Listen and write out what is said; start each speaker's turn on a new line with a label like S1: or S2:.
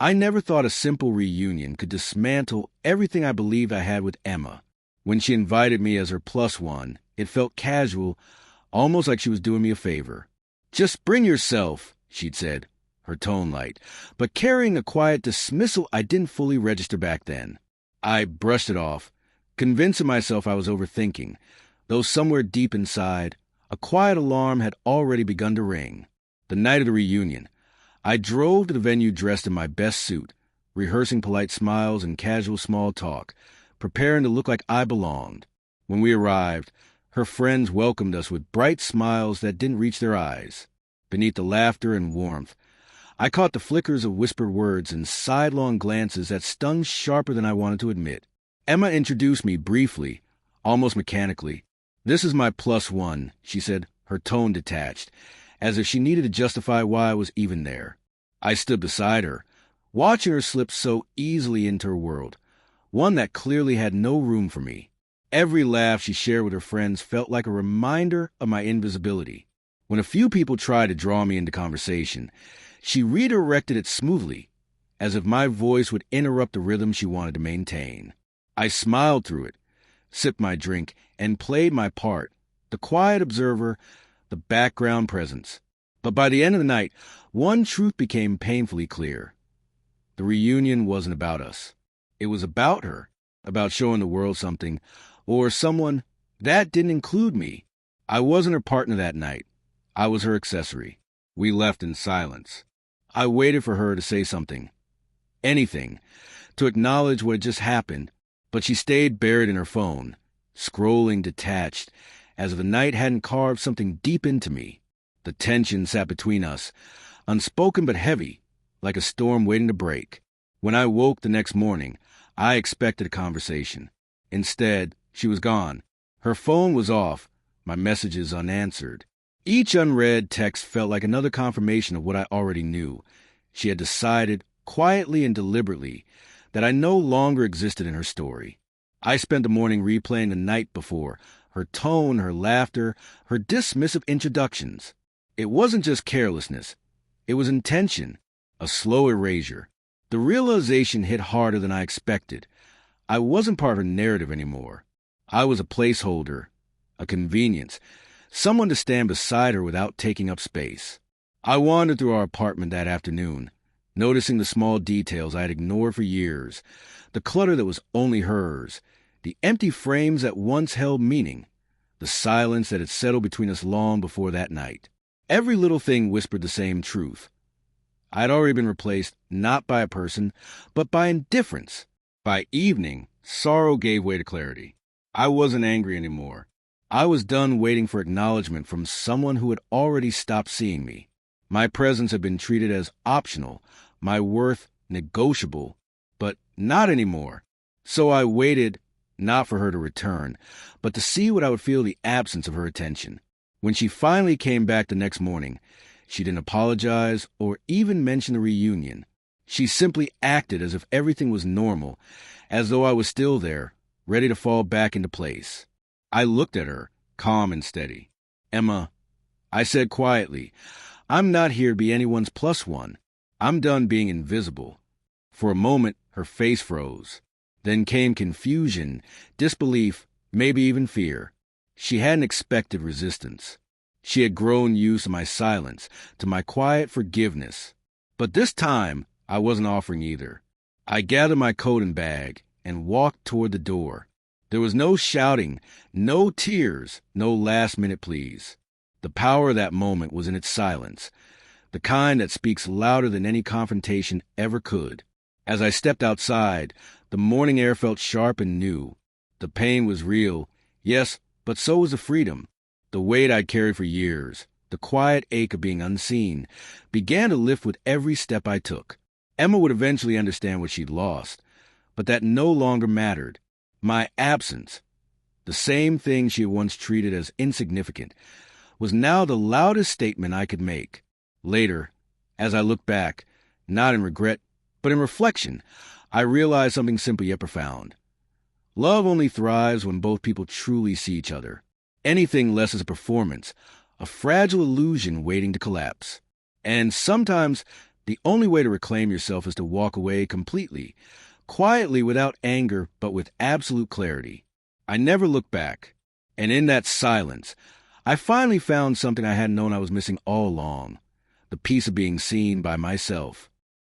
S1: I never thought a simple reunion could dismantle everything I believed I had with Emma. When she invited me as her plus one, it felt casual, almost like she was doing me a favor. "Just bring yourself," she'd said, her tone light, but carrying a quiet dismissal I didn't fully register back then. I brushed it off, convincing myself I was overthinking, though somewhere deep inside, a quiet alarm had already begun to ring. The night of the reunion, I drove to the venue dressed in my best suit, rehearsing polite smiles and casual small talk, preparing to look like I belonged. When we arrived, her friends welcomed us with bright smiles that didn't reach their eyes. Beneath the laughter and warmth, I caught the flickers of whispered words and sidelong glances that stung sharper than I wanted to admit. Emma introduced me briefly, almost mechanically. "This is my plus one," she said, her tone detached, as if she needed to justify why I was even there. I stood beside her, watching her slip so easily into her world, one that clearly had no room for me. Every laugh she shared with her friends felt like a reminder of my invisibility. When a few people tried to draw me into conversation, she redirected it smoothly, as if my voice would interrupt the rhythm she wanted to maintain. I smiled through it, sipped my drink, and played my part, the quiet observer, the background presence. But by the end of the night, one truth became painfully clear. The reunion wasn't about us. It was about her, about showing the world something, or someone that didn't include me. I wasn't her partner that night. I was her accessory. We left in silence. I waited for her to say something, anything, to acknowledge what had just happened, but she stayed buried in her phone, scrolling detached, as if the night hadn't carved something deep into me. The tension sat between us, unspoken but heavy, like a storm waiting to break. When I woke the next morning, I expected a conversation. Instead, she was gone. Her phone was off, my messages unanswered. Each unread text felt like another confirmation of what I already knew. She had decided, quietly and deliberately, that I no longer existed in her story. I spent the morning replaying the night before, her tone, her laughter, her dismissive introductions. It wasn't just carelessness. It was intention, a slow erasure. The realization hit harder than I expected. I wasn't part of her narrative anymore. I was a placeholder, a convenience, someone to stand beside her without taking up space. I wandered through our apartment that afternoon, noticing the small details I had ignored for years, the clutter that was only hers, the empty frames that once held meaning, the silence that had settled between us long before that night. Every little thing whispered the same truth. I had already been replaced not by a person, but by indifference. By evening, sorrow gave way to clarity. I wasn't angry anymore. I was done waiting for acknowledgement from someone who had already stopped seeing me. My presence had been treated as optional, my worth negotiable, but not anymore. So I waited, not for her to return, but to see what I would feel the absence of her attention. When she finally came back the next morning, she didn't apologize or even mention the reunion. She simply acted as if everything was normal, as though I was still there, ready to fall back into place. I looked at her, calm and steady. "Emma," I said quietly, "I'm not here to be anyone's plus one. I'm done being invisible." For a moment, her face froze. Then came confusion, disbelief, maybe even fear. She hadn't expected resistance. She had grown used to my silence, to my quiet forgiveness. But this time, I wasn't offering either. I gathered my coat and bag and walked toward the door. There was no shouting, no tears, no last-minute pleas. The power of that moment was in its silence, the kind that speaks louder than any confrontation ever could. As I stepped outside, the morning air felt sharp and new. The pain was real, yes, but so was the freedom. The weight I'd carried for years, the quiet ache of being unseen, began to lift with every step I took. Emma would eventually understand what she'd lost, but that no longer mattered. My absence, the same thing she had once treated as insignificant, was now the loudest statement I could make. Later, as I looked back, not in regret, but in reflection, I realized something simple yet profound. Love only thrives when both people truly see each other. Anything less is a performance, a fragile illusion waiting to collapse. And sometimes The only way to reclaim yourself is to walk away completely, quietly, without anger, but with absolute clarity. I never looked back. And in that silence, I finally found something I hadn't known I was missing all along: the peace of being seen by myself.